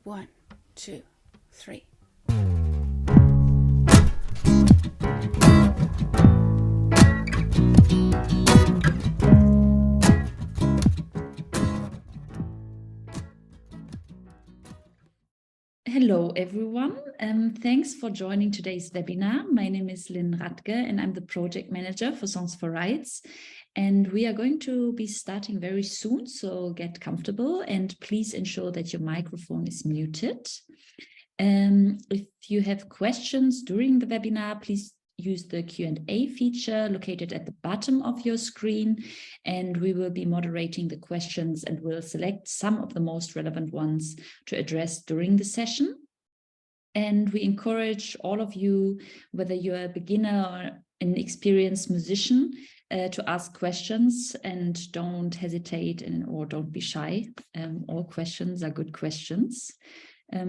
1, 2, 3. Hello, everyone. Thanks for joining today's webinar. My name is Linn Radtke, and I'm the project manager for Songs for Rights. And we are going to be starting very soon, so get comfortable and please ensure that your microphone is muted. If you have questions during the webinar, please use the Q&A feature located at the bottom of your screen, and we will be moderating the questions and will select some of the most relevant ones to address during the session. And we encourage all of you, whether you're a beginner or an experienced musician, to ask questions, and don't hesitate or don't be shy. All questions are good questions.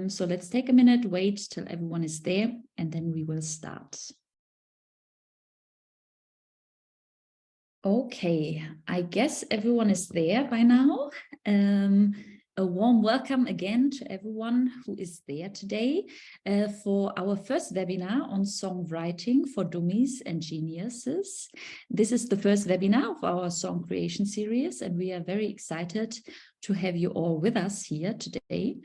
So let's take a minute, wait till everyone is there, and then we will start. Okay, I guess everyone is there by now. A warm welcome again to everyone who is there today for our first webinar on songwriting for dummies and geniuses. This is the first webinar of our song creation series, and we are very excited to have you all with us here today.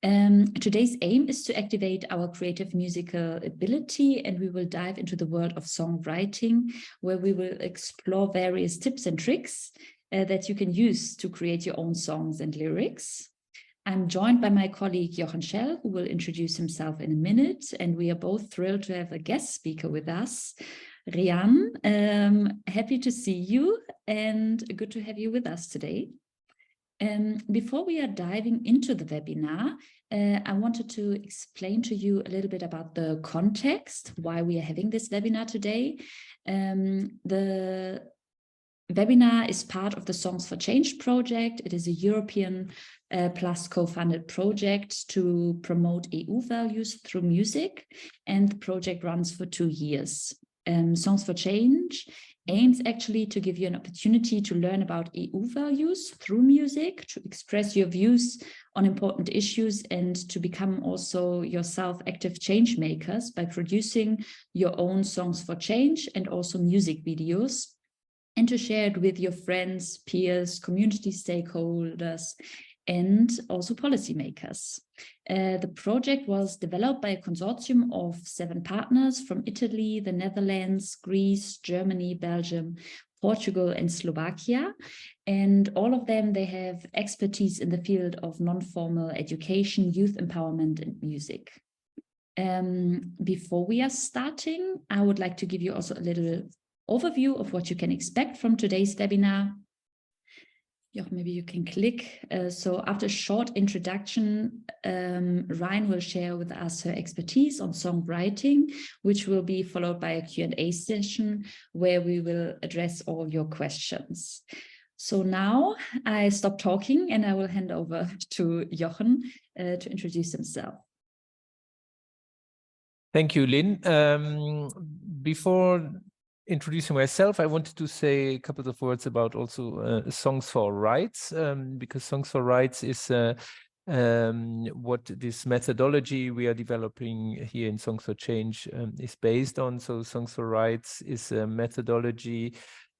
Today's aim is to activate our creative musical ability, and we will dive into the world of songwriting, where we will explore various tips and tricks that you can use to create your own songs and lyrics. I'm joined by my colleague Jochen Schell, who will introduce himself in a minute, and we are both thrilled to have a guest speaker with us. Rian, happy to see you and good to have you with us today. Before we are diving into the webinar, I wanted to explain to you a little bit about the context, why we are having this webinar today. The webinar is part of the Songs for Change project. It is a European Plus co-funded project to promote EU values through music, and the project runs for 2 years. Songs for Change aims actually to give you an opportunity to learn about EU values through music, to express your views on important issues, and to become also yourself active change makers by producing your own songs for change and also music videos, and to share it with your friends, peers, community stakeholders, and also policymakers. The project was developed by a consortium of 7 partners from Italy, the Netherlands, Greece, Germany, Belgium, Portugal, and Slovakia. And all of them, they have expertise in the field of non-formal education, youth empowerment, and music. Before we are starting, I would like to give you also a little overview of what you can expect from today's webinar. Jochen, maybe you can click. So after a short introduction, Rian will share with us her expertise on songwriting, which will be followed by a Q&A session where we will address all your questions. So now I stop talking and I will hand over to Jochen to introduce himself. Thank you, Linn. Before introducing myself, I wanted to say a couple of words about also Songs for Rights, because Songs for Rights is what this methodology we are developing here in Songs for Change is based on. So Songs for Rights is a methodology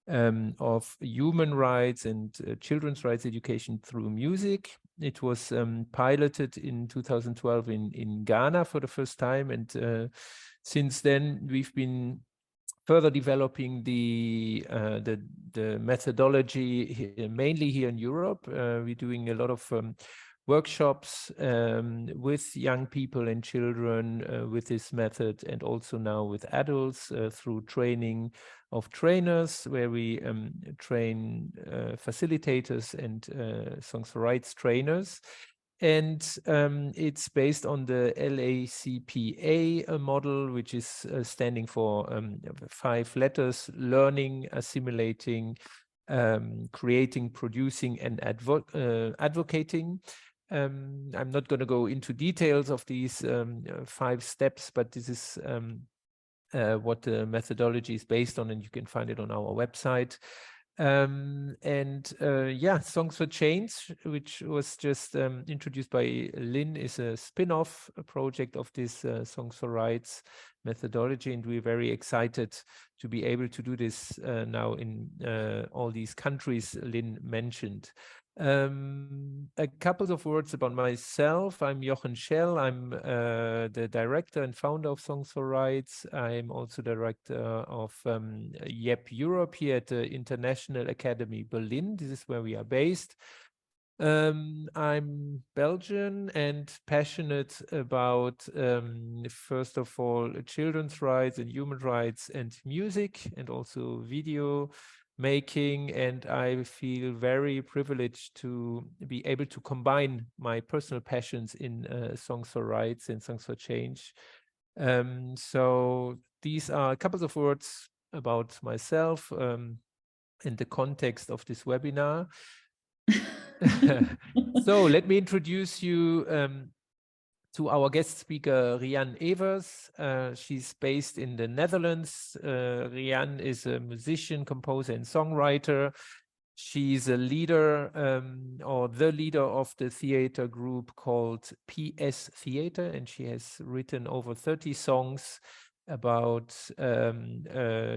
of human rights and children's rights education through music. It was piloted in 2012 in Ghana for the first time, and since then we've been further developing the methodology mainly here in Europe. We're doing a lot of workshops with young people and children with this method, and also now with adults through training of trainers, where we train facilitators and Songs for Rights trainers. And it's based on the LACPA model, which is standing for 5 letters: learning, assimilating, creating, producing, and advocating. I'm not going to go into details of these 5 steps, but this is what the methodology is based on, and you can find it on our website. Yeah, Songs for Change, which was just introduced by Linn, is a spin-off project of this Songs for Rights methodology, and we're very excited to be able to do this now in all these countries Linn mentioned. A couple of words about myself. I'm Jochen Schell. I'm the director and founder of Songs for Rights. I'm also director of YEP Europe here at the International Academy Berlin. This is where we are based. I'm Belgian and passionate about, first of all, children's rights and human rights and music, and also video making, and I feel very privileged to be able to combine my personal passions in Songs for Rights and Songs for Change. So these are a couple of words about myself and the context of this webinar. So let me introduce you to our guest speaker, Rian Evers. She's based in the Netherlands. Rian is a musician, composer, and songwriter. She's a leader or the leader of the theater group called PS Theater, and she has written over 30 songs about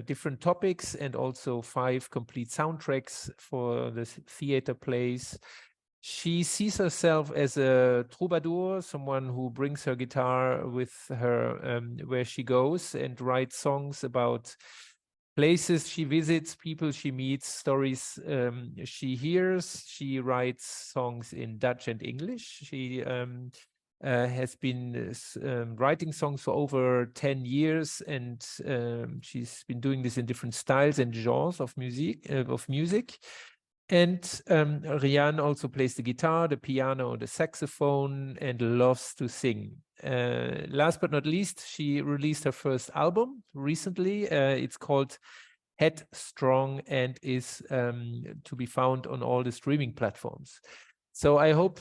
different topics, and also 5 complete soundtracks for the theater plays. She sees herself as a troubadour, someone who brings her guitar with her where she goes and writes songs about places she visits, people she meets, stories she hears. She writes songs in Dutch and English. She has been writing songs for over 10 years, and she's been doing this in different styles and genres of music. And Rian also plays the guitar, the piano, the saxophone, and loves to sing. Last but not least, she released her first album recently. It's called Headstrong and is to be found on all the streaming platforms. So I hope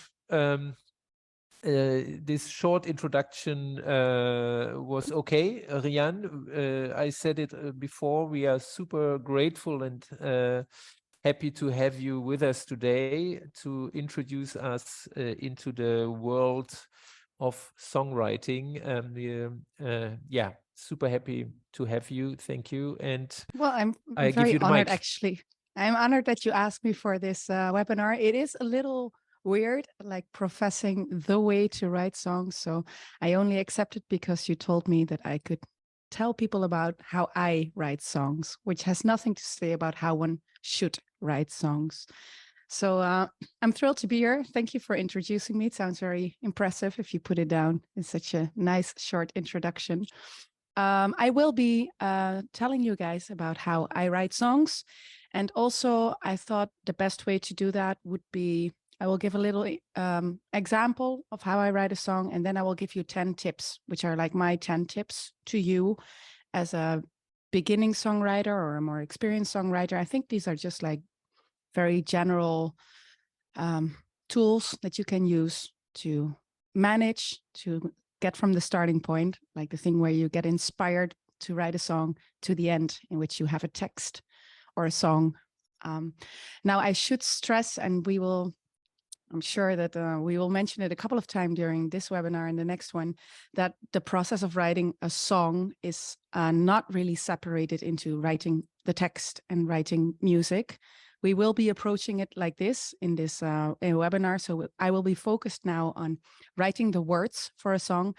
this short introduction was okay. Rian, I said it before, we are super grateful and happy to have you with us today to introduce us into the world of songwriting. Yeah, super happy to have you. Thank you. And Well, I'm I give very you the honored, mic. actually. I'm honored that you asked me for this webinar. It is a little weird, like professing the way to write songs. So I only accepted because you told me that I could tell people about how I write songs, which has nothing to say about how one should write songs. So I'm thrilled to be here. Thank you for introducing me. It sounds very impressive if you put it down in such a nice short introduction. I will be telling you guys about how I write songs. And also, I thought the best way to do that would be, I will give a little example of how I write a song, and then I will give you 10 tips, which are like my 10 tips to you as a beginning songwriter or a more experienced songwriter. I think these are just like very general tools that you can use to manage, to get from the starting point, like the thing where you get inspired to write a song, to the end in which you have a text or a song. Now, I should stress, and I'm sure that we will mention it a couple of times during this webinar and the next one, that the process of writing a song is not really separated into writing the text and writing music. We will be approaching it like this in this webinar. So I will be focused now on writing the words for a song.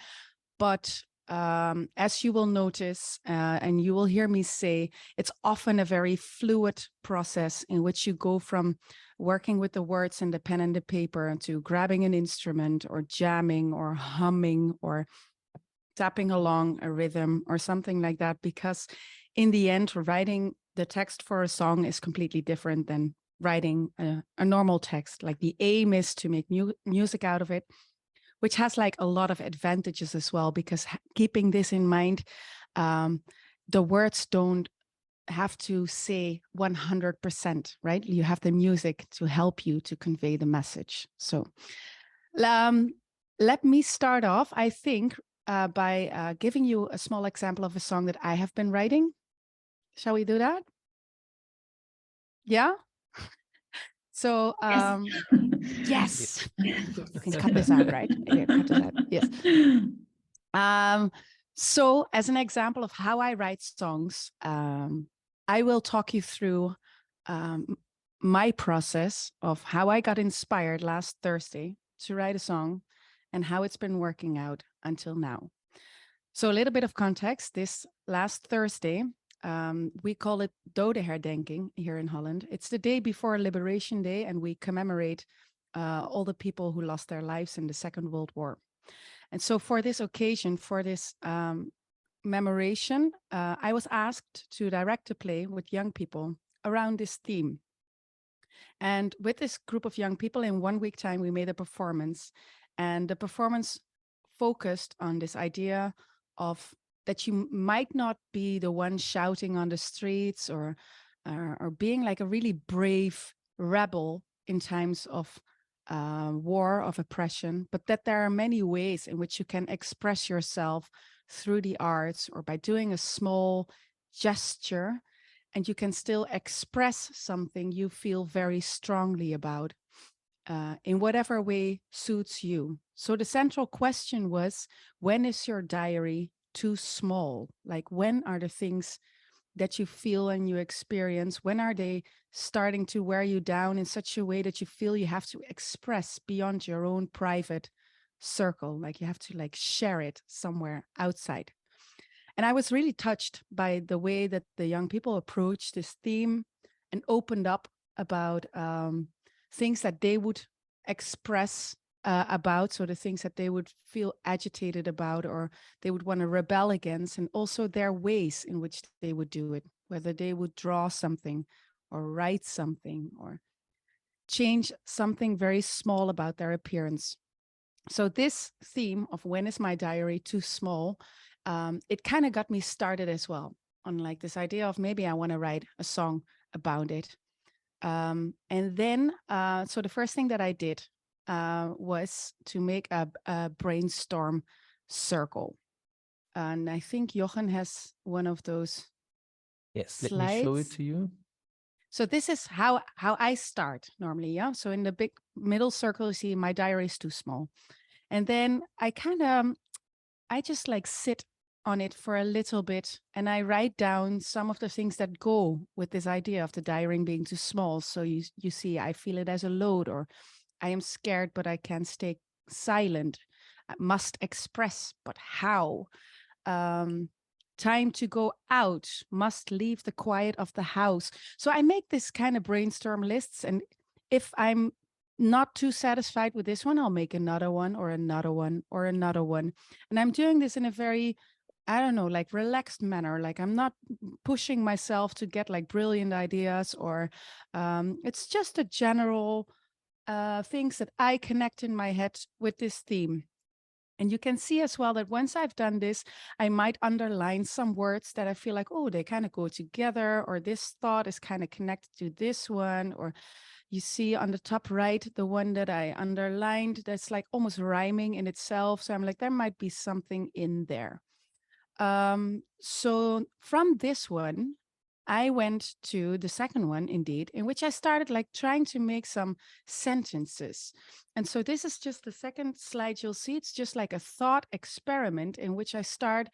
But as you will notice, and you will hear me say, it's often a very fluid process in which you go from working with the words and the pen and the paper to grabbing an instrument or jamming or humming or tapping along a rhythm or something like that, because in the end, writing the text for a song is completely different than writing a normal text. Like the aim is to make music out of it, which has like a lot of advantages as well, because keeping this in mind, the words don't have to say 100%, right? You have the music to help you to convey the message. So let me start off, I think, by giving you a small example of a song that I have been writing. Shall we do that? Yeah. So Yes. yes, you can cut this out, right? Yeah, cut this out. Yes. So as an example of how I write songs, I will talk you through my process of how I got inspired last Thursday to write a song and how it's been working out until now. So a little bit of context. This last Thursday, we call it Dodenherdenking here in Holland. It's the day before Liberation Day, and we commemorate all the people who lost their lives in the Second World War. And so for this occasion, for this commemoration, I was asked to direct a play with young people around this theme. And with this group of young people, in 1 week time, we made a performance. And the performance focused on this idea of that you might not be the one shouting on the streets or being like a really brave rebel in times of war, of oppression, but that there are many ways in which you can express yourself through the arts or by doing a small gesture, and you can still express something you feel very strongly about in whatever way suits you. So the central question was, when is your diary too small? Like, when are the things that you feel and you experience, when are they starting to wear you down in such a way that you feel you have to express beyond your own private circle, like you have to like share it somewhere outside? And I was really touched by the way that the young people approached this theme and opened up about things that they would express about, so the things that they would feel agitated about or they would want to rebel against, and also their ways in which they would do it, whether they would draw something or write something or change something very small about their appearance. So this theme of when is my diary too small, it kind of got me started as well on like this idea of maybe I want to write a song about it. And then, so the first thing that I did was to make a brainstorm circle. And I think Jochen has one of those Yes, slides. let me show it to you. So this is how I start normally, yeah? So in the big middle circle, you see my diary is too small. And then I just like sit on it for a little bit and I write down some of the things that go with this idea of the diary being too small. So you see, I feel it as a load, or I am scared, but I can't stay silent. I must express, but how? Time to go out, must leave the quiet of the house. So I make this kind of brainstorm lists. And if I'm not too satisfied with this one, I'll make another one or another one or another one. And I'm doing this in a very, I don't know, like relaxed manner. Like I'm not pushing myself to get like brilliant ideas, or it's just a general things that I connect in my head with this theme. And you can see as well that once I've done this, I might underline some words that I feel like, oh, they kind of go together, or this thought is kind of connected to this one. Or you see on the top right, the one that I underlined, that's like almost rhyming in itself. So I'm like, there might be something in there. So from this one, I went to the second one, indeed, in which I started like trying to make some sentences. And so this is just the second slide you'll see. It's just like a thought experiment in which I start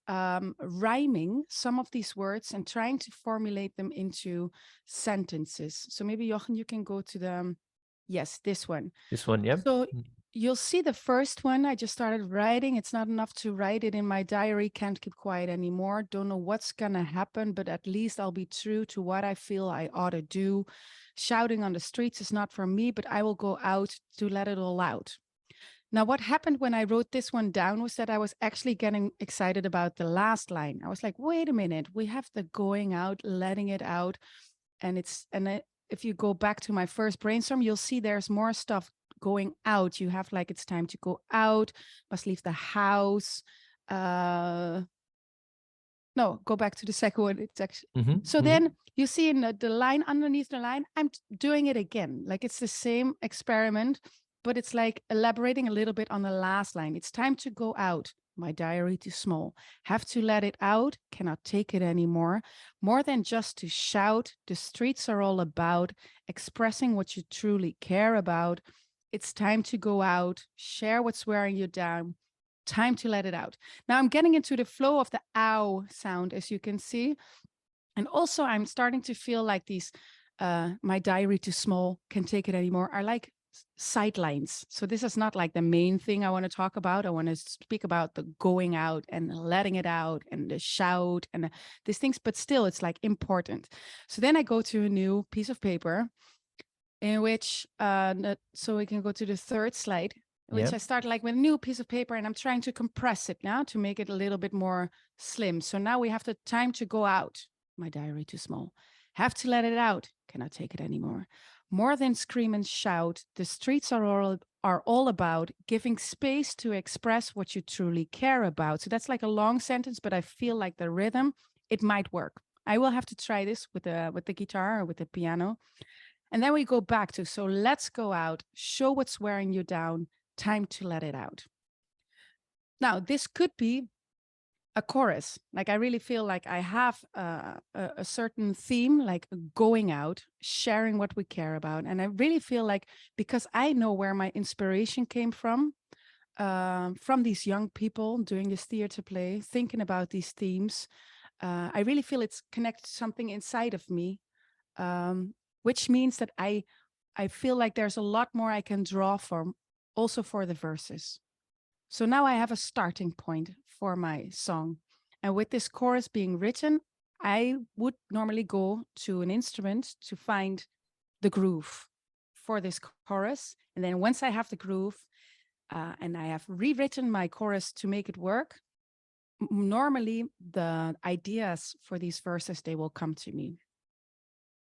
rhyming some of these words and trying to formulate them into sentences. So maybe Jochen, you can go to the, yes, this one. This one, yeah. So you'll see the first one, I just started writing. It's not enough to write it in my diary. Can't keep quiet anymore. Don't know what's going to happen, but at least I'll be true to what I feel I ought to do. Shouting on the streets is not for me, but I will go out to let it all out. Now, what happened when I wrote this one down was that I was actually getting excited about the last line. I was like, wait a minute, we have the going out, letting it out. And if you go back to my first brainstorm, you'll see there's more stuff going out. You have like, it's time to go out, must leave the house. No, go back to the second one. It's actually, then you see in the line underneath the line, I'm doing it again. Like it's the same experiment, but it's like elaborating a little bit on the last line. It's time to go out, my diary too small. Have to let it out, cannot take it anymore. More than just to shout, the streets are all about expressing what you truly care about. It's time to go out, share what's wearing you down. Time to let it out. Now I'm getting into the flow of the ow sound, as you can see. And also I'm starting to feel like these, my diary too small, can take it anymore, are like sidelines. So this is not like the main thing I want to talk about. I want to speak about the going out and letting it out and the shout and these things, but still it's like important. So then I go to a new piece of paper in which, so we can go to the third slide, which I start like with a new piece of paper, and I'm trying to compress it now to make it a little bit more slim. So now we have the time to go out. My diary too small. Have to let it out. Cannot take it anymore. More than scream and shout, the streets are all about giving space to express what you truly care about. So that's like a long sentence, but I feel like the rhythm, it might work. I will have to try this with the guitar or with the piano. And then we go back to, so let's go out, show what's wearing you down, time to let it out. Now, this could be a chorus. Like I really feel like I have a certain theme, like going out, sharing what we care about. And I really feel like, because I know where my inspiration came from these young people doing this theater play, thinking about these themes, I really feel it's connected to something inside of me, which means that I feel like there's a lot more I can draw from, also for the verses. So now I have a starting point for my song. And with this chorus being written, I would normally go to an instrument to find the groove for this chorus. And then once I have the groove and I have rewritten my chorus to make it work, normally the ideas for these verses, they will come to me.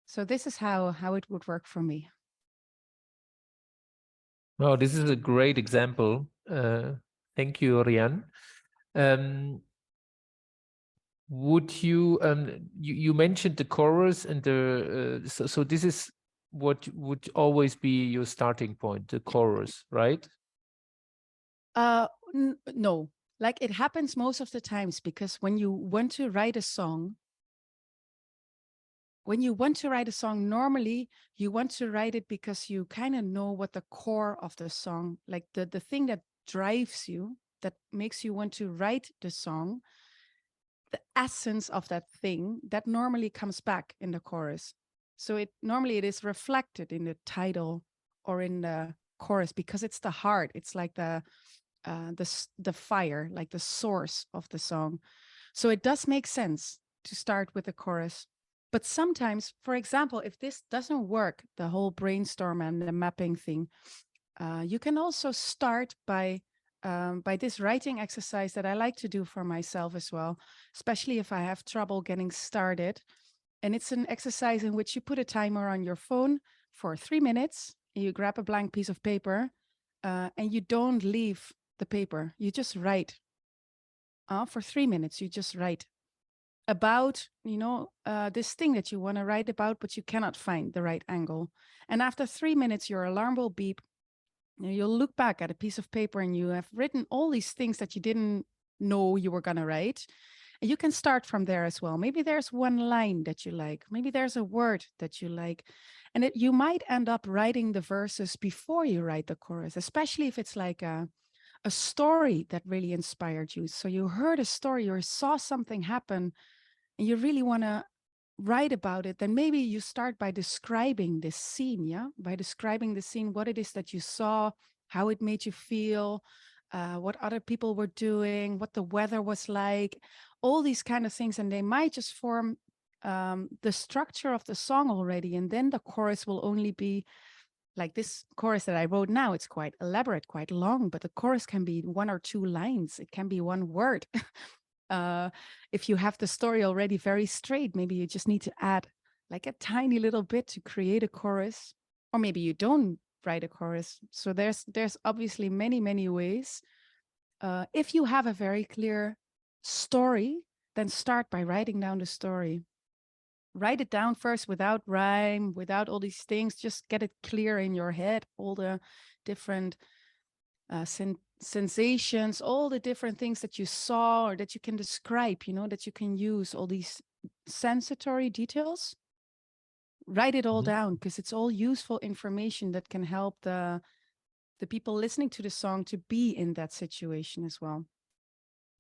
So this is how it would work for me. Oh, this is a great example. Thank you, Rian. Would you, you mentioned the chorus and the, so this is what would always be your starting point, the chorus, right? No, like it happens most of the times, because when you want to write a song, normally you want to write it because you kind of know what the core of the song, like the thing that drives you, that makes you want to write the song, the essence of that thing, that normally comes back in the chorus. So it is reflected in the title or in the chorus, because it's the heart. It's like the fire, like the source of the song. So it does make sense to start with the chorus. But sometimes, for example, if this doesn't work, the whole brainstorm and the mapping thing, you can also start by this writing exercise that I like to do for myself as well, especially if I have trouble getting started. And it's an exercise in which you put a timer on your phone for 3 minutes, and you grab a blank piece of paper, and you don't leave the paper. You just write. For 3 minutes, you just write about, this thing that you want to write about, but you cannot find the right angle. And after 3 minutes, your alarm will beep. You'll look back at a piece of paper and you have written all these things that you didn't know you were going to write. And you can start from there as well. Maybe there's one line that you like. Maybe there's a word that you like. And you might end up writing the verses before you write the chorus, especially if it's like a story that really inspired you. So you heard a story or saw something happen and you really want to write about it, then maybe you start by describing this scene, by describing the scene, what it is that you saw, how it made you feel, what other people were doing, what the weather was like, all these kind of things. And they might just form the structure of the song already. And then the chorus will only be like this chorus that I wrote now. It's quite elaborate, quite long, but the chorus can be 1 or 2 lines. It can be 1 word. If you have the story already very straight, maybe you just need to add like a tiny little bit to create a chorus, or maybe you don't write a chorus. So there's obviously many ways. If you have a very clear story, then start by writing down the story. Write it down first without rhyme, without all these things. Just get it clear in your head, all the different sensations, all the different things that you saw or that you can describe, you know, that you can use, all these sensory details, write it all down, because it's all useful information that can help the people listening to the song to be in that situation as well.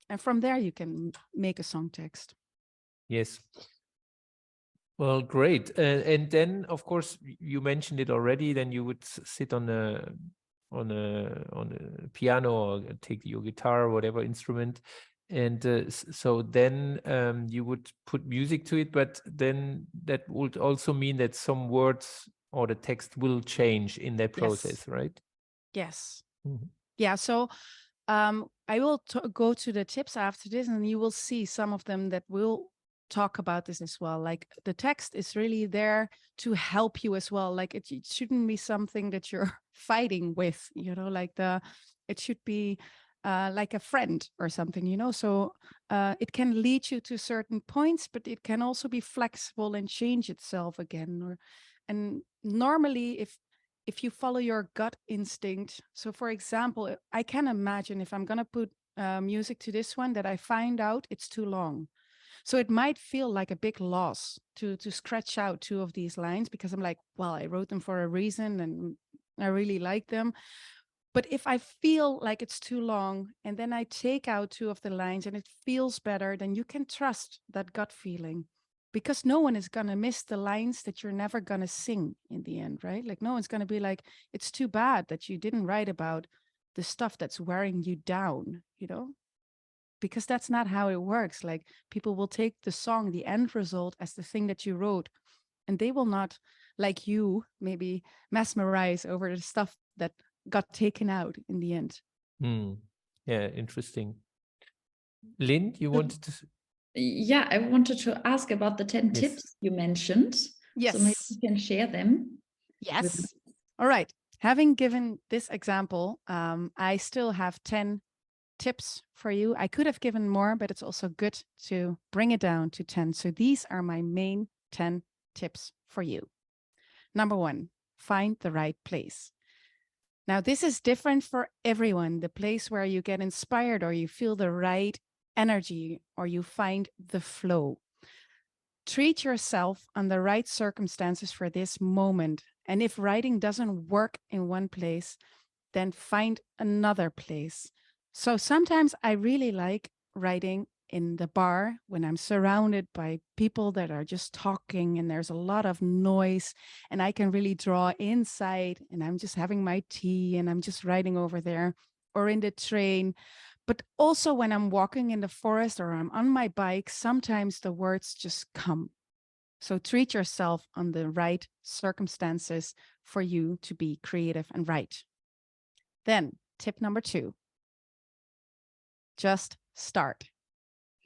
And from there, you can make a song text. Yes. Well, great. And then, of course, you mentioned it already. Then you would sit on a piano or take your guitar or whatever instrument, and so then you would put music to it. But then that would also mean that some words or the text will change in that process, right? Yes. Mm-hmm. Yeah. So I will go to the tips after this, and you will see some of them that will talk about this as well. Like the text is really there to help you as well. Like it shouldn't be something that you're fighting with, you know, like it should be like a friend or something, you know. So it can lead you to certain points, but it can also be flexible and change itself again. And normally, if you follow your gut instinct, so for example, I can imagine if I'm going to put music to this one, that I find out it's too long. So it might feel like a big loss to scratch out 2 of these lines, because I'm like, well, I wrote them for a reason and I really like them. But if I feel like it's too long and then I take out 2 of the lines and it feels better, then you can trust that gut feeling. Because no one is going to miss the lines that you're never going to sing in the end, right? Like no one's going to be like, it's too bad that you didn't write about the stuff that's wearing you down, you know? Because that's not how it works. Like people will take the song, the end result, as the thing that you wrote, and they will not, like you, maybe mesmerize over the stuff that got taken out in the end. Yeah, interesting. Linn, you wanted to... Yeah, I wanted to ask about the 10 tips you mentioned. Yes. So maybe you can share them. Yes. All right. Having given this example, I still have 10 tips for you. I could have given more, but it's also good to bring it down to 10. So these are my main 10 tips for you. Number 1, find the right place. Now, this is different for everyone. The place where you get inspired or you feel the right energy or you find the flow. Treat yourself on the right circumstances for this moment. And if writing doesn't work in one place, then find another place. So sometimes I really like writing in the bar when I'm surrounded by people that are just talking and there's a lot of noise and I can really draw inside and I'm just having my tea and I'm just writing over there, or in the train. But also when I'm walking in the forest or I'm on my bike, sometimes the words just come. So treat yourself on the right circumstances for you to be creative and write. Then tip number 2, just start.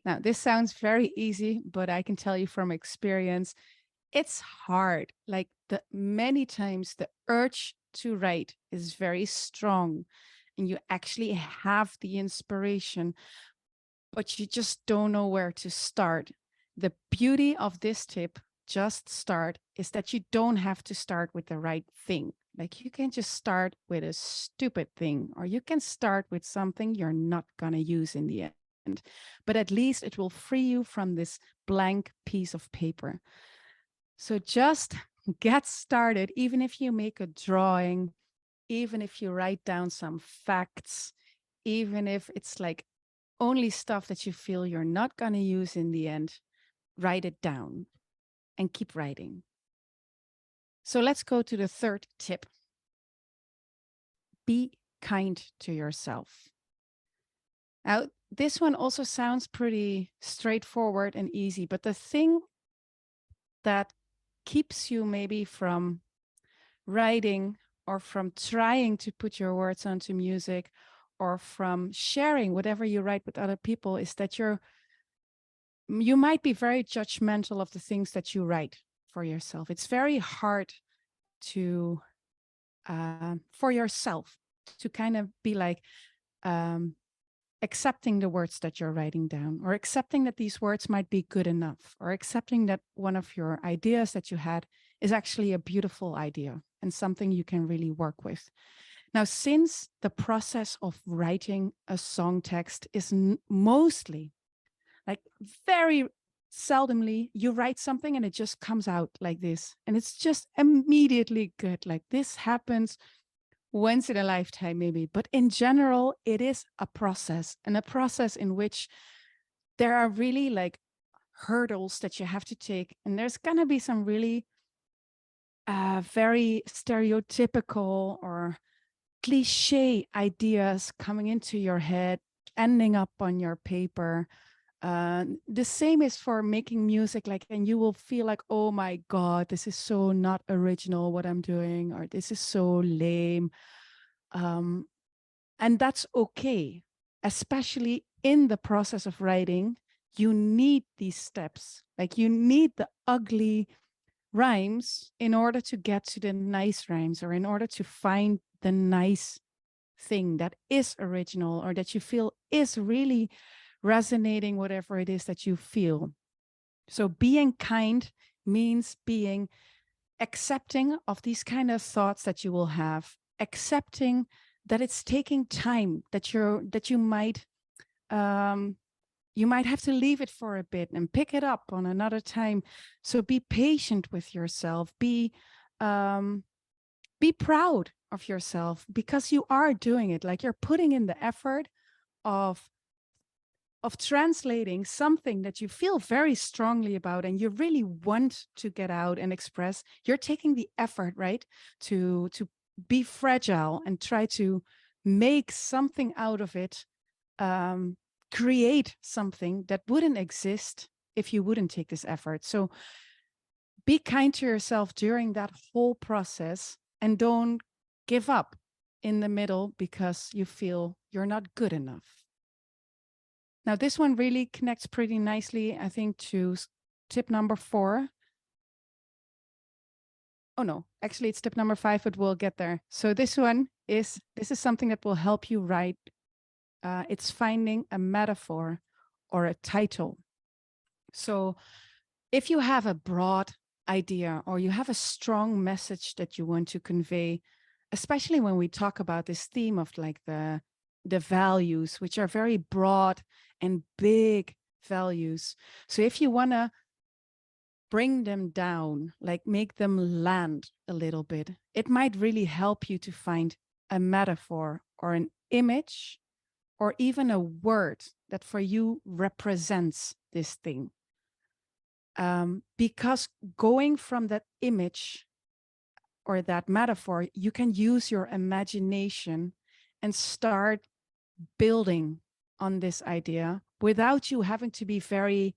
Now, this sounds very easy, but I can tell you from experience, it's hard. Like many times the urge to write is very strong and you actually have the inspiration, but you just don't know where to start. The beauty of this tip, just start, is that you don't have to start with the right thing. Like you can just start with a stupid thing, or you can start with something you're not going to use in the end. But at least it will free you from this blank piece of paper. So just get started, even if you make a drawing, even if you write down some facts, even if it's like only stuff that you feel you're not going to use in the end, write it down and keep writing. So let's go to the 3rd tip. Be kind to yourself. Now, this one also sounds pretty straightforward and easy, but the thing that keeps you maybe from writing or from trying to put your words onto music or from sharing whatever you write with other people is that you might be very judgmental of the things that you write for yourself. It's very hard to, for yourself to kind of be like, accepting the words that you're writing down, or accepting that these words might be good enough, or accepting that one of your ideas that you had is actually a beautiful idea and something you can really work with. Now, since the process of writing a song text is mostly, like very seldomly, you write something and it just comes out like this. And it's just immediately good. Like this happens once in a lifetime, maybe. But in general, it is a process, and a process in which there are really like hurdles that you have to take. And there's going to be some really very stereotypical or cliche ideas coming into your head, ending up on your paper. The same is for making music, like, and you will feel like, oh my God, this is so not original what I'm doing, or this is so lame. And that's okay, especially in the process of writing. You need these steps, like you need the ugly rhymes in order to get to the nice rhymes, or in order to find the nice thing that is original, or that you feel is really resonating, whatever it is that you feel. So being kind means being accepting of these kind of thoughts that you will have, accepting that it's taking time, that you might have to leave it for a bit and pick it up on another time. So be patient with yourself. Be proud of yourself, because you are doing it. Like, you're putting in the effort of translating something that you feel very strongly about and you really want to get out and express. You're taking the effort, right, to be fragile and try to make something out of it, create something that wouldn't exist if you wouldn't take this effort. So be kind to yourself during that whole process, and don't give up in the middle because you feel you're not good enough. Now, this one really connects pretty nicely, I think, to tip number 4. Oh, no, actually, it's tip number 5, but we'll get there. So this is something that will help you write. It's finding a metaphor or a title. So if you have a broad idea, or you have a strong message that you want to convey, especially when we talk about this theme of like the values, which are very broad and big values. So if you want to bring them down, like make them land a little bit, it might really help you to find a metaphor or an image or even a word that for you represents this thing. Because going from that image or that metaphor, you can use your imagination and start building on this idea without you having to be very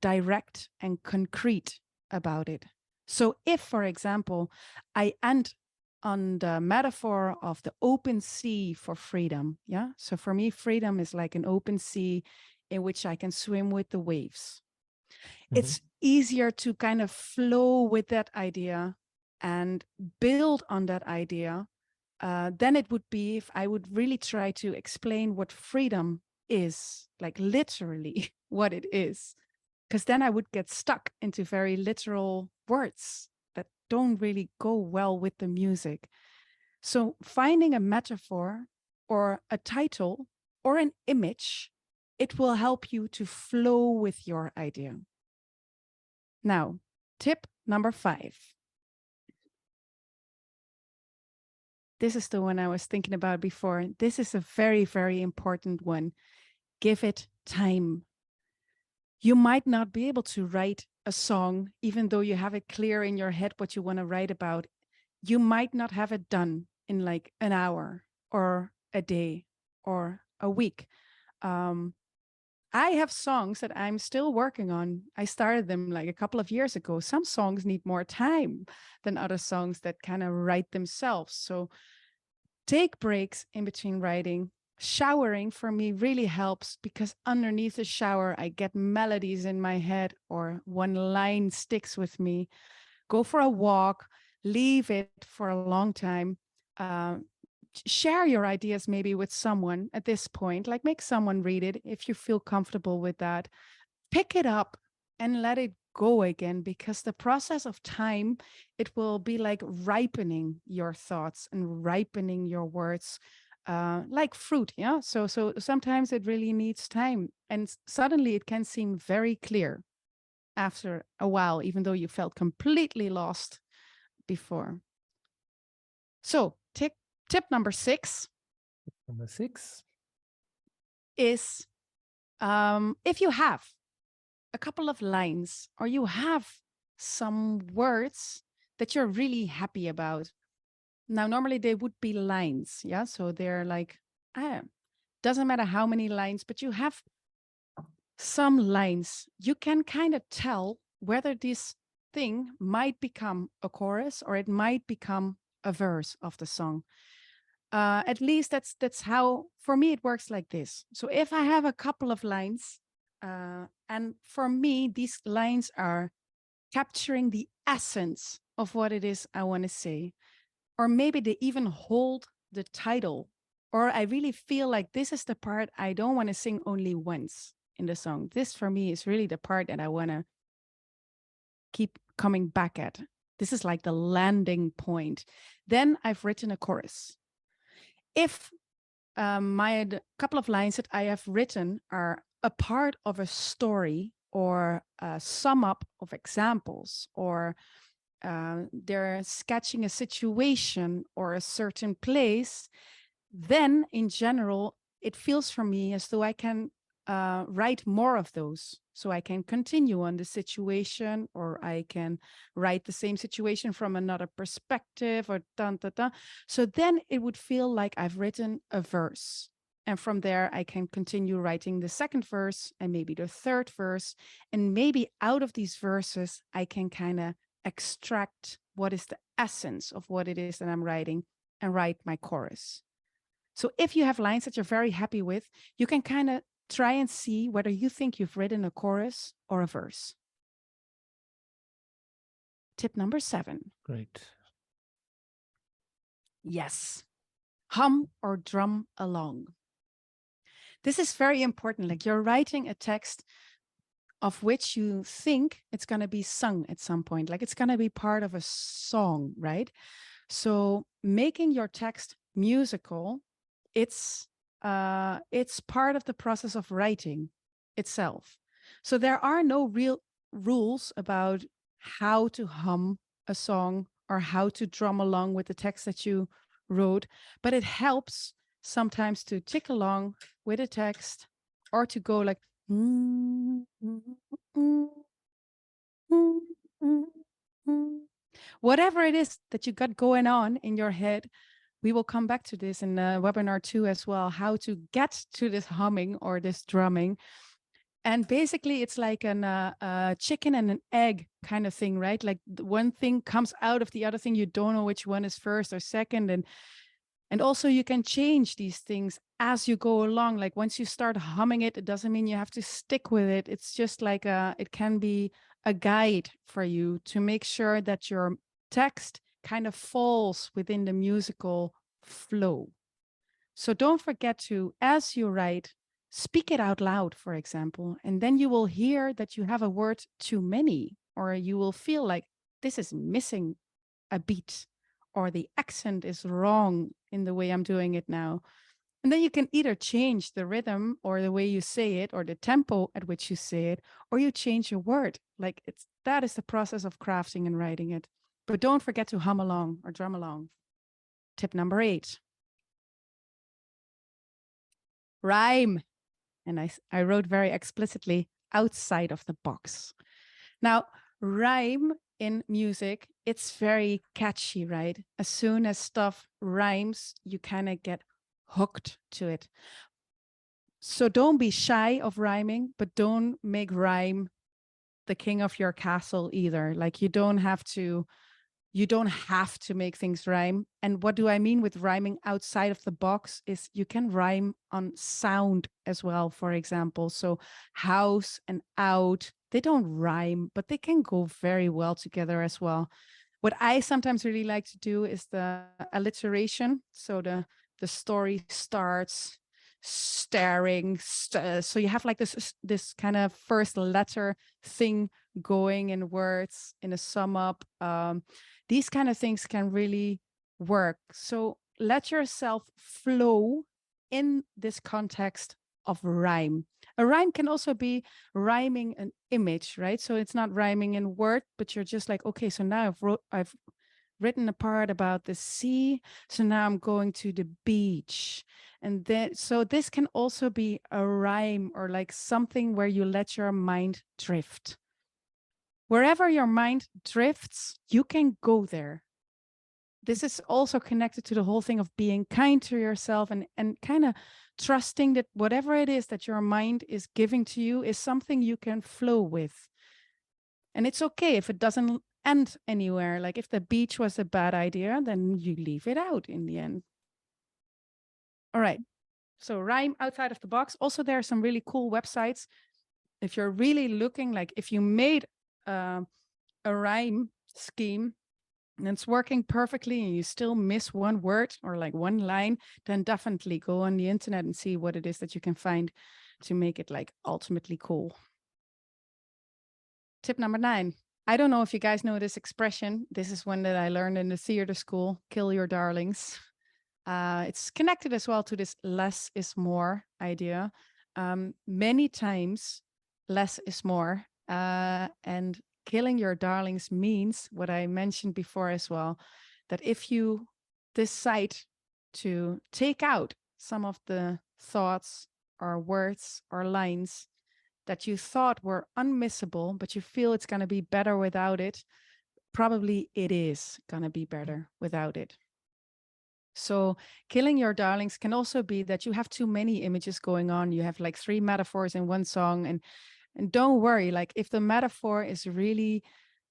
direct and concrete about it. So if, for example, I end on the metaphor of the open sea for freedom, yeah? So for me, freedom is like an open sea in which I can swim with the waves. It's easier to kind of flow with that idea and build on that idea than it would be if I would really try to explain what freedom is, like literally what it is. Because then I would get stuck into very literal words that don't really go well with the music. So finding a metaphor or a title or an image, it will help you to flow with your idea. Now, tip number 5. This is the one I was thinking about before. This is a very, very important one. Give it time. You might not be able to write a song, even though you have it clear in your head what you want to write about. You might not have it done in like an hour or a day or a week. I have songs that I'm still working on. I started them like a couple of years ago. Some songs need more time than other songs that kind of write themselves. So take breaks in between writing. Showering for me really helps, because underneath the shower, I get melodies in my head or one line sticks with me. Go for a walk, leave it for a long time. Share your ideas maybe with someone at this point, like make someone read it if you feel comfortable with that. Pick it up and let it go again, because the process of time, it will be like ripening your thoughts and ripening your words, like fruit. Yeah. So sometimes it really needs time, and suddenly it can seem very clear after a while, even though you felt completely lost before. So tip number 6. Number 6 is if you have a couple of lines or you have some words that you're really happy about. Now, normally they would be lines. Yeah. So they're like, doesn't matter how many lines, but you have some lines. You can kind of tell whether this thing might become a chorus or it might become a verse of the song. At least that's how, for me, it works like this. So if I have a couple of lines, and for me, these lines are capturing the essence of what it is I want to say, or maybe they even hold the title, or I really feel like this is the part I don't want to sing only once in the song. This for me is really the part that I want to keep coming back at. This is like the landing point. Then I've written a chorus. If my couple of lines that I have written are a part of a story or a sum up of examples, or they're sketching a situation or a certain place, then in general, it feels for me as though I can write more of those. So I can continue on the situation, or I can write the same situation from another perspective, or dun, dun, dun. So then it would feel like I've written a verse. And from there, I can continue writing the second verse and maybe the third verse. And maybe out of these verses, I can kind of extract what is the essence of what it is that I'm writing and write my chorus. So if you have lines that you're very happy with, you can kind of try and see whether you think you've written a chorus or a verse. Tip number 7. Great. Yes. Hum or drum along. This is very important. Like, you're writing a text of which you think it's going to be sung at some point. Like, it's going to be part of a song, right? So making your text musical, it's part of the process of writing itself. So there are no real rules about how to hum a song or how to drum along with the text that you wrote, but it helps sometimes to tick along with a text, or to go like whatever it is that you got going on in your head. We will come back to this in webinar 2 as well, how to get to this humming or this drumming. And basically, it's like a chicken and an egg kind of thing, right? Like one thing comes out of the other thing. You don't know which one is first or second. And also you can change these things as you go along. Like once you start humming it, it doesn't mean you have to stick with it. It's just like it can be a guide for you to make sure that your text kind of falls within the musical flow. So don't forget to, as you write, speak it out loud, for example, and then you will hear that you have a word too many, or you will feel like this is missing a beat, or the accent is wrong in the way I'm doing it now. And then you can either change the rhythm or the way you say it, or the tempo at which you say it, or you change your word. Like that is the process of crafting and writing it. But don't forget to hum along or drum along. Tip number 8. Rhyme. And I wrote very explicitly, outside of the box. Now, rhyme in music, it's very catchy, right? As soon as stuff rhymes, you kind of get hooked to it. So don't be shy of rhyming, but don't make rhyme the king of your castle either. Like you don't have to make things rhyme. And what do I mean with rhyming outside of the box is you can rhyme on sound as well, for example. So house and out, they don't rhyme, but they can go very well together as well. What I sometimes really like to do is the alliteration. So the story starts staring. So you have like this kind of first letter thing going in words in a sum up. These kind of things can really work. So let yourself flow in this context of rhyme. A rhyme can also be rhyming an image, right? So it's not rhyming in word, but you're just like, okay, so now I've written a part about the sea, so now I'm going to the beach. And then, so this can also be a rhyme or like something where you let your mind drift. Wherever your mind drifts, you can go there. This is also connected to the whole thing of being kind to yourself and kind of trusting that whatever it is that your mind is giving to you is something you can flow with. And it's okay if it doesn't end anywhere. Like if the beach was a bad idea, then you leave it out in the end. All right. So rhyme outside of the box. Also, there are some really cool websites. If you're really looking, like if you made a rhyme scheme and it's working perfectly and you still miss one word or like one line, then definitely go on the internet and see what it is that you can find to make it like ultimately cool. Tip number 9. I don't know if you guys know this expression. This is one that I learned in the theater school, kill your darlings. It's connected as well to this less is more idea. Many times less is more. And killing your darlings means what I mentioned before as well, that if you decide to take out some of the thoughts or words or lines that you thought were unmissable, but you feel it's going to be better without it, probably it is going to be better without it. So killing your darlings can also be that you have too many images going on. You have like 3 metaphors in one song, and don't worry, like if the metaphor is really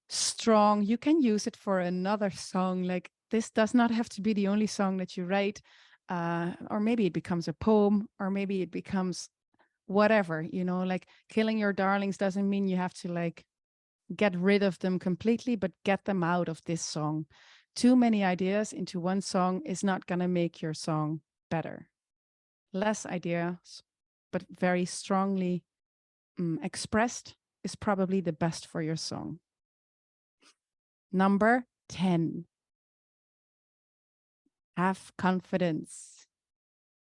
strong, you can use it for another song. Like this does not have to be the only song that you write, or maybe it becomes a poem, or maybe it becomes whatever, you know, like killing your darlings doesn't mean you have to like get rid of them completely, but get them out of this song. Too many ideas into one song is not going to make your song better. Less ideas, but very strongly expressed is probably the best for your song. Number 10. Have confidence.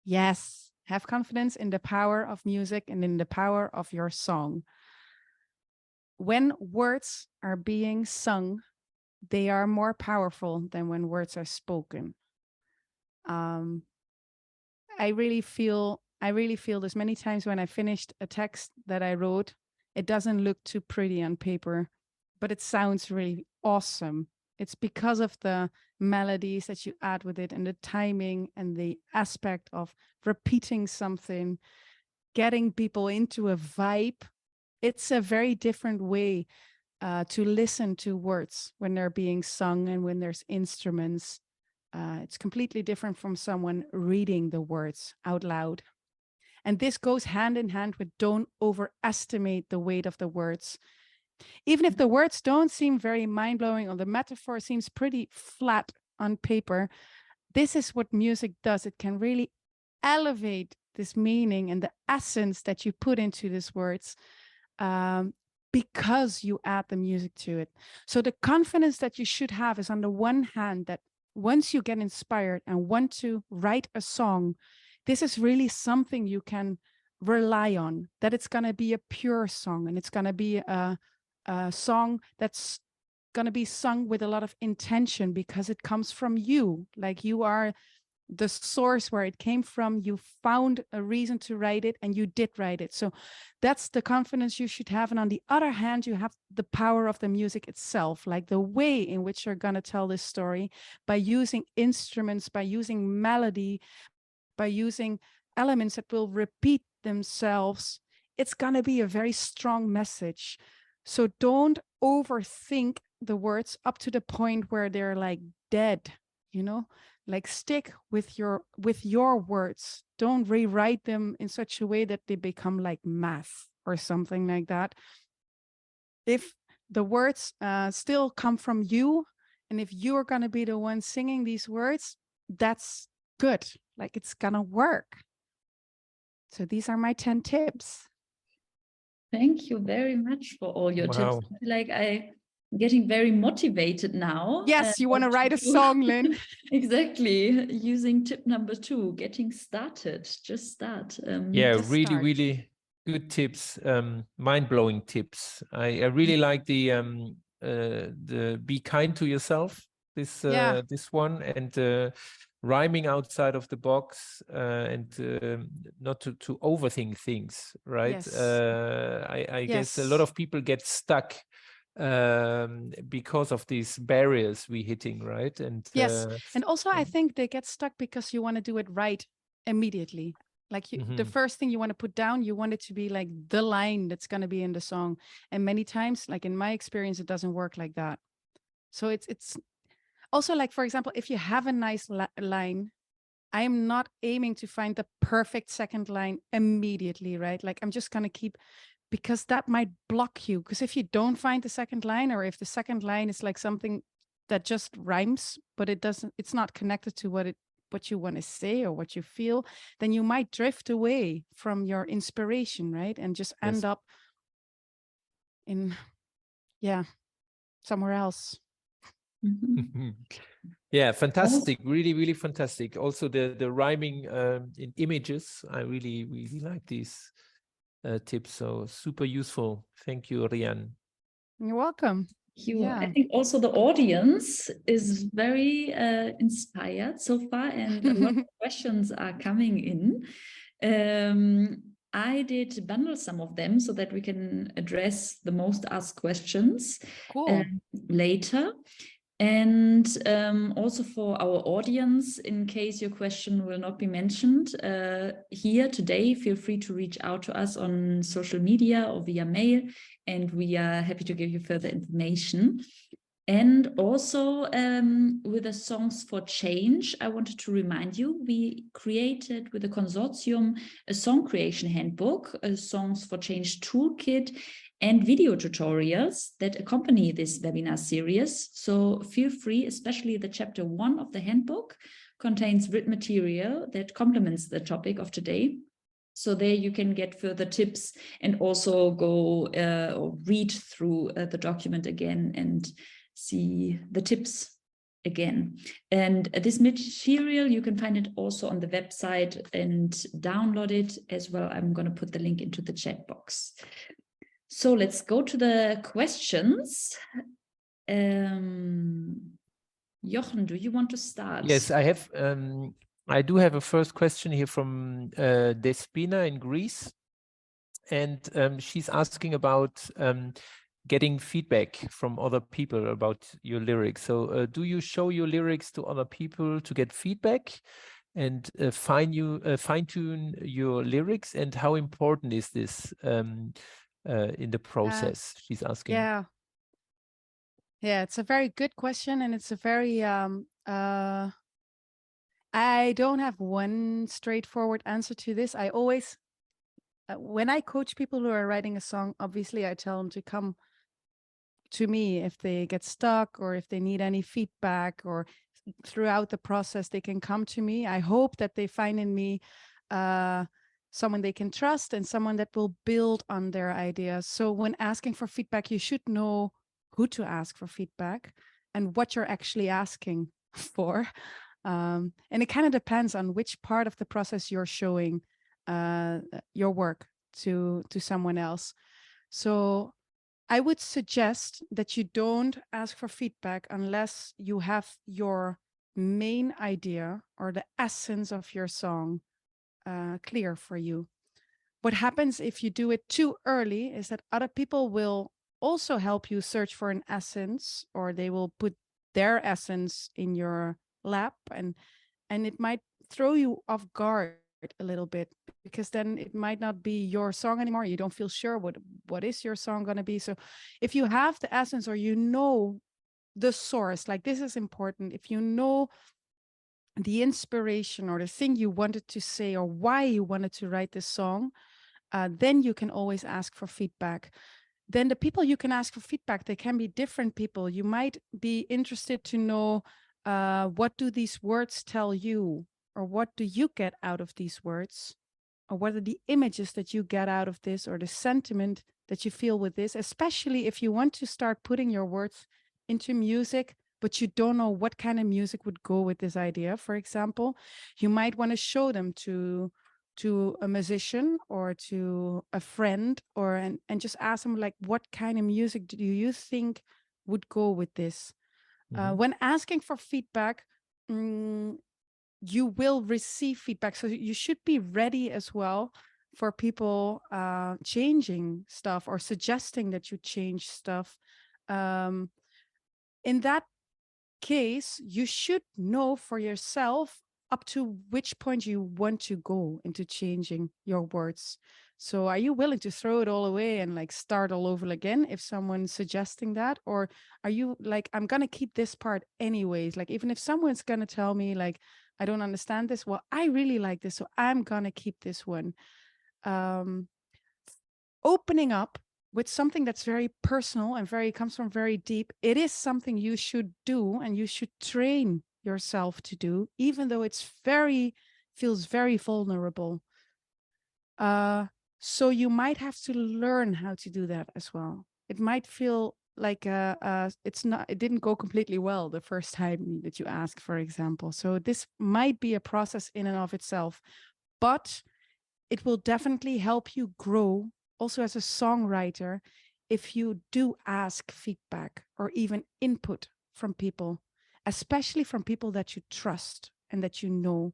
Yes, have confidence in the power of music and in the power of your song. When words are being sung, they are more powerful than when words are spoken. I really feel this many times when I finished a text that I wrote. It doesn't look too pretty on paper, but it sounds really awesome. It's because of the melodies that you add with it and the timing and the aspect of repeating something, getting people into a vibe. It's a very different way to listen to words when they're being sung and when there's instruments. It's completely different from someone reading the words out loud. And this goes hand in hand with don't overestimate the weight of the words. Even if the words don't seem very mind-blowing or the metaphor seems pretty flat on paper, this is what music does. It can really elevate this meaning and the essence that you put into these words because you add the music to it. So the confidence that you should have is on the one hand that once you get inspired and want to write a song, this is really something you can rely on, that it's going to be a pure song and it's going to be a song that's going to be sung with a lot of intention because it comes from you. Like you are the source where it came from. You found a reason to write it and you did write it. So that's the confidence you should have. And on the other hand, you have the power of the music itself, like the way in which you're going to tell this story by using instruments, by using melody, by using elements that will repeat themselves. It's going to be a very strong message. So don't overthink the words up to the point where they're like dead, you know, like stick with your words. Don't rewrite them in such a way that they become like math or something like that. If the words still come from you, and if you're going to be the one singing these words, that's good. Like it's going to work. So these are my 10 tips. Thank you very much for all your tips. Wow. I feel like I'm getting very motivated now. Yes, you want to write a song, Linn. Exactly. Using tip number 2, getting started. Just start. Yeah, Just really, start. really good tips. Mind-blowing tips. I really like the be kind to yourself. This one, and rhyming outside of the box, and not to overthink things, right? Yes. I guess a lot of people get stuck because of these barriers we hitting, right? And yes, and also I think they get stuck because you want to do it right immediately. Like the first thing you want to put down, you want it to be like the line that's going to be in the song. And many times, like in my experience, it doesn't work like that. So it's also like, for example, if you have a nice line, I am not aiming to find the perfect second line immediately, right? Like I'm just going to keep, because that might block you. Because if you don't find the second line, or if the second line is like something that just rhymes, but it's not connected to what you want to say or what you feel, then you might drift away from your inspiration, right? And just end up in, somewhere else. Yeah, fantastic. Really, really fantastic. Also the rhyming in images. I really, really like these tips. So super useful. Thank you, Rian. You're welcome. Yeah. I think also the audience is very inspired so far, and a lot of questions are coming in. I did bundle some of them so that we can address the most asked questions later. And also for our audience, in case your question will not be mentioned here today, feel free to reach out to us on social media or via mail, and we are happy to give you further information. And also with the Songs for Change, I wanted to remind you, we created with a consortium a song creation handbook, a Songs for Change toolkit, and video tutorials that accompany this webinar series. So feel free, especially the chapter 1 of the handbook contains written material that complements the topic of today. So there you can get further tips and also go or read through the document again and see the tips again. And this material, you can find it also on the website and download it as well. I'm going to put the link into the chat box. So let's go to the questions. Jochen, do you want to start? Yes, I do have a first question here from Despina in Greece. And she's asking about getting feedback from other people about your lyrics. So do you show your lyrics to other people to get feedback and fine-tune your lyrics? And how important is this in the process? She's asking. Yeah, it's a very good question, and it's a very I don't have one straightforward answer to this. I always when I coach people who are writing a song, obviously I tell them to come to me if they get stuck or if they need any feedback, or throughout the process they can come to me. I hope that they find in me someone they can trust and someone that will build on their ideas. So when asking for feedback, you should know who to ask for feedback and what you're actually asking for. And it kind of depends on which part of the process you're showing your work to someone else. So I would suggest that you don't ask for feedback unless you have your main idea or the essence of your song clear for you. What happens if you do it too early is that other people will also help you search for an essence, or they will put their essence in your lap, and it might throw you off guard a little bit, because then it might not be your song anymore. You don't feel sure what is your song going to be. So if you have the essence, or you know the source, like this is important, if you know the inspiration or the thing you wanted to say or why you wanted to write this song, then you can always ask for feedback. Then the people you can ask for feedback, they can be different people. You might be interested to know what do these words tell you, or what do you get out of these words? or what are the images that you get out of this, or the sentiment that you feel with this, especially if you want to start putting your words into music, but you don't know what kind of music would go with this idea. For example, you might want to show them to a musician or to a friend, or and just ask them, like, what kind of music do you think would go with this? When asking for feedback, you will receive feedback, so you should be ready as well for people changing stuff or suggesting that you change stuff. In that case, you should know for yourself up to which point you want to go into changing your words. So are you willing to throw it all away and like start all over again if someone's suggesting that? Or are you like, I'm going to keep this part anyways? Like, even if someone's going to tell me like, I don't understand this, well, I really like this, so I'm going to keep this one. Opening up with something that's very personal and comes from very deep, it is something you should do, and you should train yourself to do, even though feels very vulnerable. So you might have to learn how to do that as well. It might feel like it didn't go completely well the first time that you ask, for example. So this might be a process in and of itself, but it will definitely help you grow also as a songwriter if you do ask feedback or even input from people, especially from people that you trust and that you know.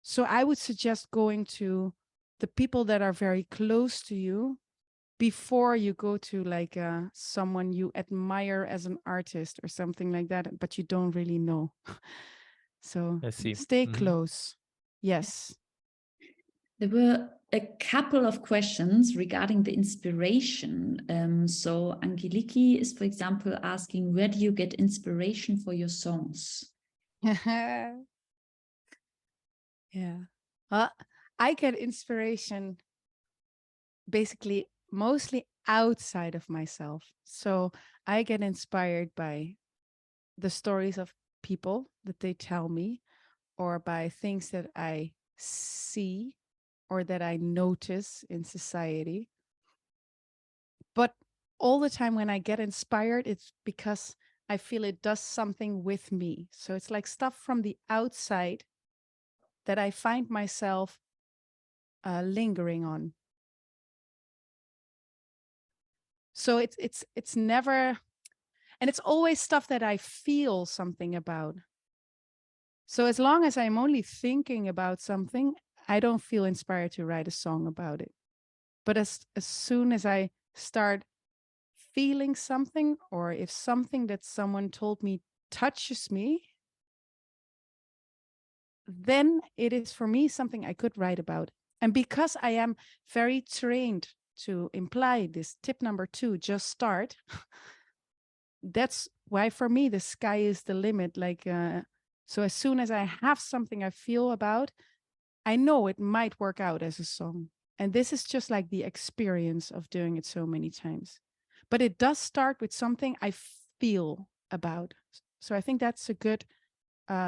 So I would suggest going to the people that are very close to you before you go to like someone you admire as an artist or something like that, but you don't really know. So I see. Stay close. Yes. There were a couple of questions regarding the inspiration. So Angeliki is, for example, asking, where do you get inspiration for your songs? Yeah. I get inspiration basically mostly outside of myself. So I get inspired by the stories of people that they tell me, or by things that I see or that I notice in society. But all the time when I get inspired, it's because I feel it does something with me. So it's like stuff from the outside that I find myself lingering on. So it's never, and it's always stuff that I feel something about. So as long as I'm only thinking about something, I don't feel inspired to write a song about it. But as soon as I start feeling something, or if something that someone told me touches me, then it is for me something I could write about. And because I am very trained to imply this tip number 2, just start, that's why for me the sky is the limit. Like so as soon as I have something I feel about, I know it might work out as a song. And this is just like the experience of doing it so many times. But it does start with something I feel about. So I think that's a good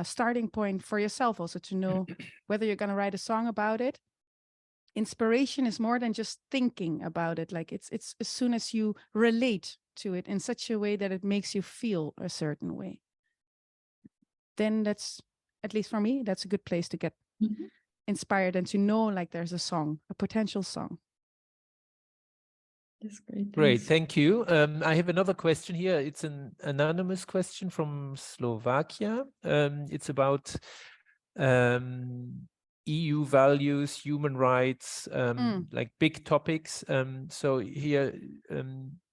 starting point for yourself also, to know whether you're going to write a song about it. Inspiration is more than just thinking about it. Like it's as soon as you relate to it in such a way that it makes you feel a certain way, then that's, at least for me, that's a good place to get inspired and to know like there's a song, a potential song. That's great. Great, thank you. I have another question here. It's an anonymous question from Slovakia. It's about EU values, human rights, like big topics. So here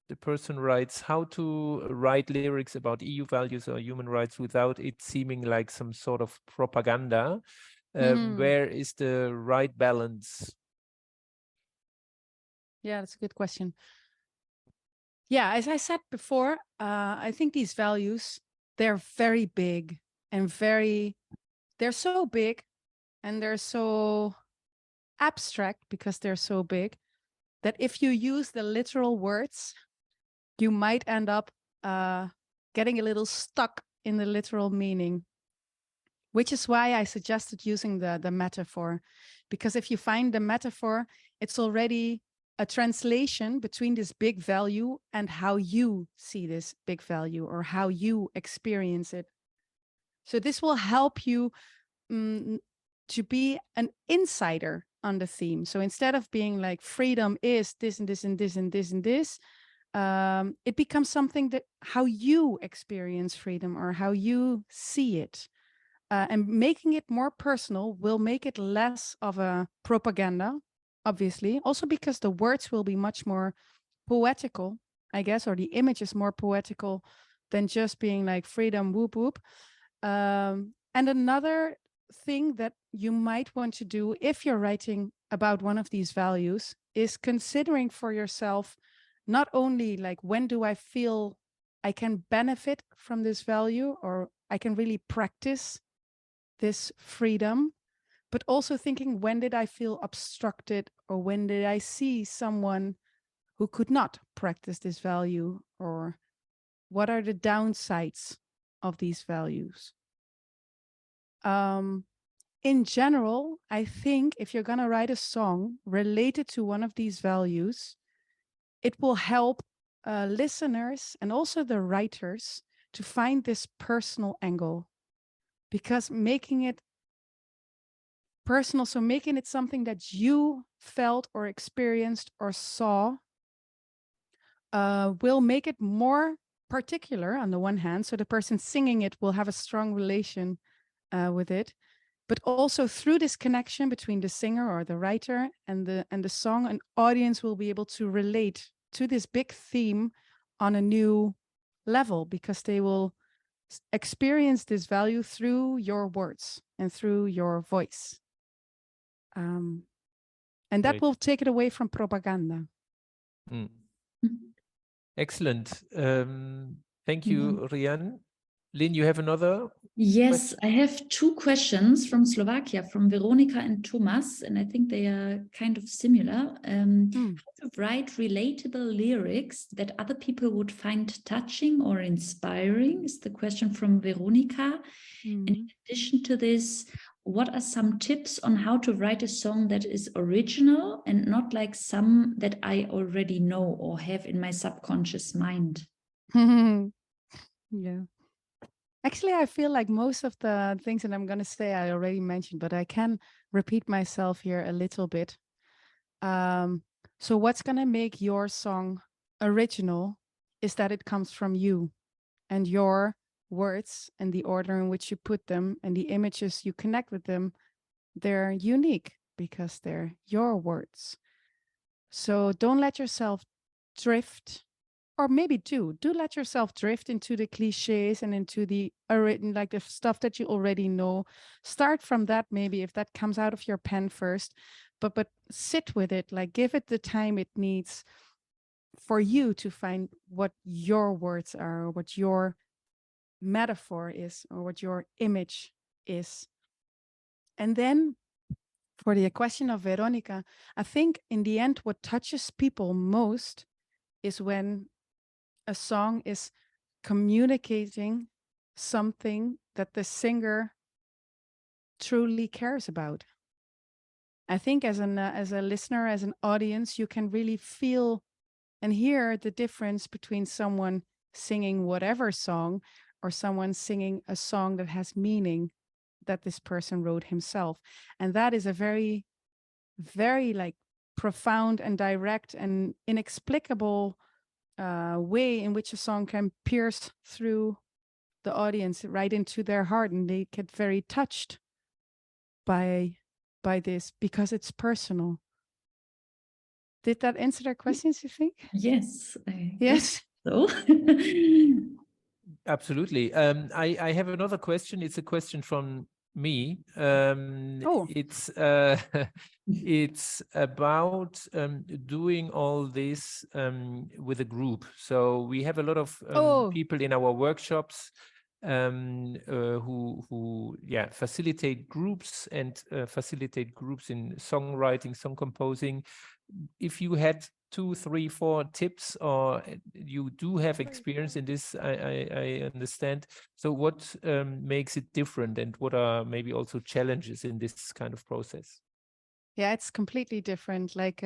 the person writes, how to write lyrics about EU values or human rights without it seeming like some sort of propaganda. Where is the right balance? Yeah, that's a good question. Yeah, as I said before, I think these values, they're very big and they're so big and they're so abstract because they're so big that if you use the literal words, you might end up getting a little stuck in the literal meaning, which is why I suggested using the metaphor, Because if you find the metaphor, it's already a translation between this big value and how you see this big value or how you experience it. So this will help you to be an insider on the theme. So instead of being like freedom is this and this and this and this and this, it becomes something that how you experience freedom or how you see it. And making it more personal will make it less of a propaganda, obviously. Also because the words will be much more poetical, I guess, or the image is more poetical than just being like freedom, whoop, whoop. And another thing that you might want to do if you're writing about one of these values is considering for yourself, not only like, when do I feel I can benefit from this value or I can really practice this freedom, but also thinking, when did I feel obstructed or when did I see someone who could not practice this value, or what are the downsides of these values? In general, I think if you're going to write a song related to one of these values, it will help listeners and also the writers to find this personal angle, because making it personal, so making it something that you felt or experienced or saw, will make it more particular on the one hand. So the person singing it will have a strong relation with it, but also through this connection between the singer or the writer and the song, an audience will be able to relate to this big theme on a new level, because they will experience this value through your words and through your voice. And that Great. will take it away from propaganda. Excellent. Thank you, Rian. Linn, you have another? Yes, I have two questions from Slovakia, from Veronica and Thomas, and I think they are kind of similar. How to write relatable lyrics that other people would find touching or inspiring is the question from Veronica. And in addition to this, what are some tips on how to write a song that is original and not like some that I already know or have in my subconscious mind? Yeah. Actually, I feel like most of the things that I'm going to say I already mentioned, but I can repeat myself here a little bit. So what's going to make your song original is that it comes from you and your words and the order in which you put them and the images you connect with them. They're unique because they're your words. So don't let yourself drift, or maybe do let yourself drift into the cliches and into the like the stuff that you already know. Start from that, maybe, if that comes out of your pen first, but sit with it, like give it the time it needs for you to find what your words are, or what your metaphor is, or what your image is. And then for the question of Veronica, I think in the end, what touches people most is when a song is communicating something that the singer truly cares about. I think as a listener, as an audience, you can really feel and hear the difference between someone singing whatever song or someone singing a song that has meaning that this person wrote himself. And that is a very, very like profound and direct and inexplicable way in which a song can pierce through the audience right into their heart, and they get very touched by this because it's personal. Did that answer their questions, you think? Yes. Yes. So. Absolutely. I have another question. It's a question from me. It's it's about doing all this with a group. So we have a lot of people in our workshops who facilitate groups and facilitate groups in songwriting, song composing. If you had 2, 3, 4 tips, or you do have experience in this, I understand. So what makes it different, and what are maybe also challenges in this kind of process? Yeah, it's completely different. Like,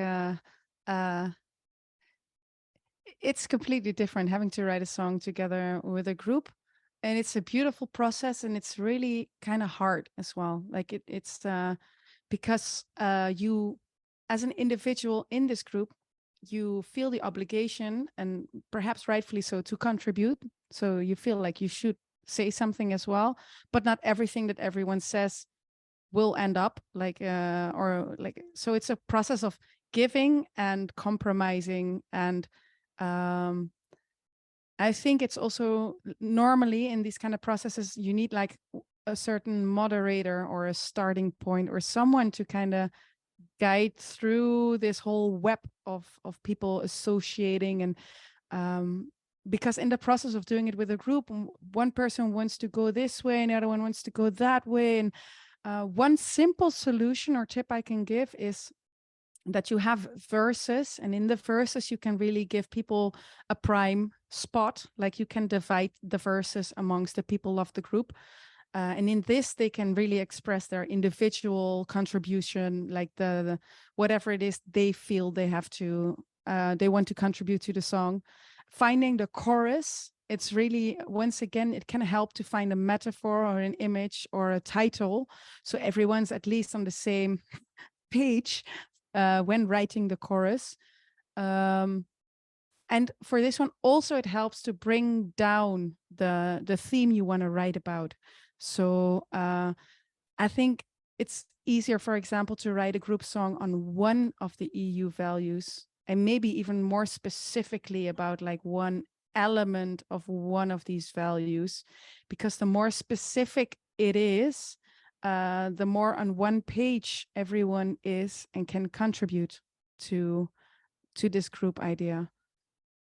it's completely different having to write a song together with a group, and it's a beautiful process, and it's really kind of hard as well. Like it's because you, as an individual in this group, you feel the obligation, and perhaps rightfully so, to contribute. So you feel like you should say something as well, but not everything that everyone says will end up like or like, so it's a process of giving and compromising. And I think it's also normally in these kind of processes, you need like a certain moderator or a starting point or someone to kind of guide through this whole web of people associating. And because in the process of doing it with a group, one person wants to go this way and the other one wants to go that way. And one simple solution or tip I can give is that you have verses, and in the verses you can really give people a prime spot. Like you can divide the verses amongst the people of the group. And in this, they can really express their individual contribution, like the whatever it is they feel they have to, they want to contribute to the song. Finding the chorus, it's really, once again, it can help to find a metaphor or an image or a title, so everyone's at least on the same page when writing the chorus. And for this one also, it helps to bring down the theme you want to write about. So I think it's easier, for example, to write a group song on one of the EU values, and maybe even more specifically about like one element of one of these values, because the more specific it is, the more on one page everyone is and can contribute to this group idea.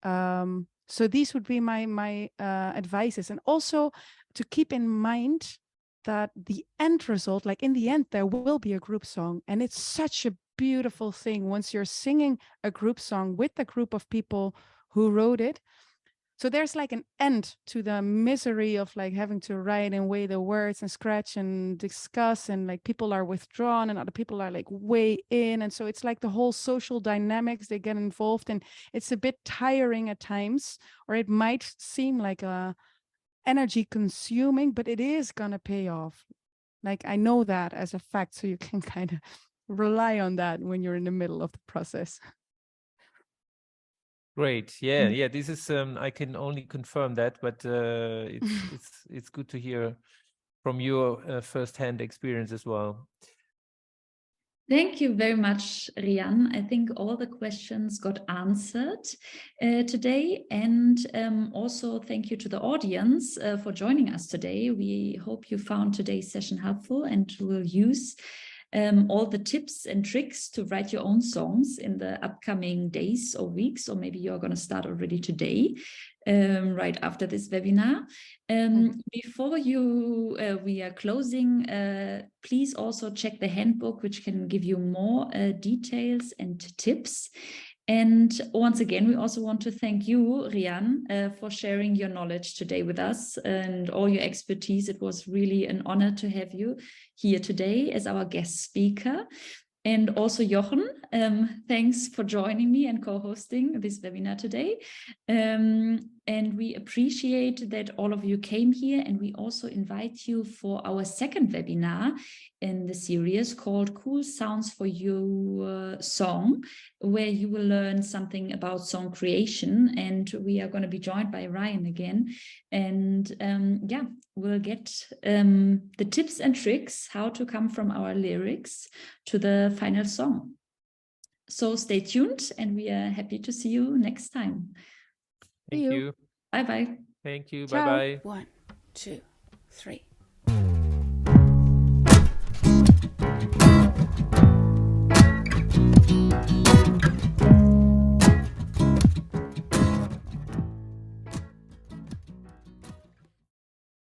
So these would be my advices. And also to keep in mind that the end result, like in the end, there will be a group song. And it's such a beautiful thing once you're singing a group song with a group of people who wrote it. So there's like an end to the misery of like having to write and weigh the words and scratch and discuss, and like people are withdrawn and other people are like way in. And so it's like the whole social dynamics they get involved in. It's a bit tiring at times, or it might seem like a energy consuming, but it is gonna pay off. Like I know that as a fact, so you can kind of rely on that when you're in the middle of the process. Great. Yeah. This is I can only confirm that, but it's good to hear from your first-hand experience as well. Thank you very much, Rian. I think all the questions got answered today. And also thank you to the audience for joining us today. We hope you found today's session helpful and will use all the tips and tricks to write your own songs in the upcoming days or weeks, or maybe you're going to start already today, right after this webinar. Before we are closing, please also check the handbook, which can give you more details and tips. And once again, we also want to thank you, Rian, for sharing your knowledge today with us and all your expertise. It was really an honor to have you here today as our guest speaker. And also Jochen, thanks for joining me and co-hosting this webinar today. And we appreciate that all of you came here, and we also invite you for our second webinar in the series called Cool Sounds for Your Song, where you will learn something about song creation. And we are going to be joined by Rian again. And yeah, we'll get the tips and tricks how to come from our lyrics to the final song. So stay tuned, and we are happy to see you next time. Thank you. Bye-bye. Thank you. Ciao. Bye-bye. 1, 2, 3.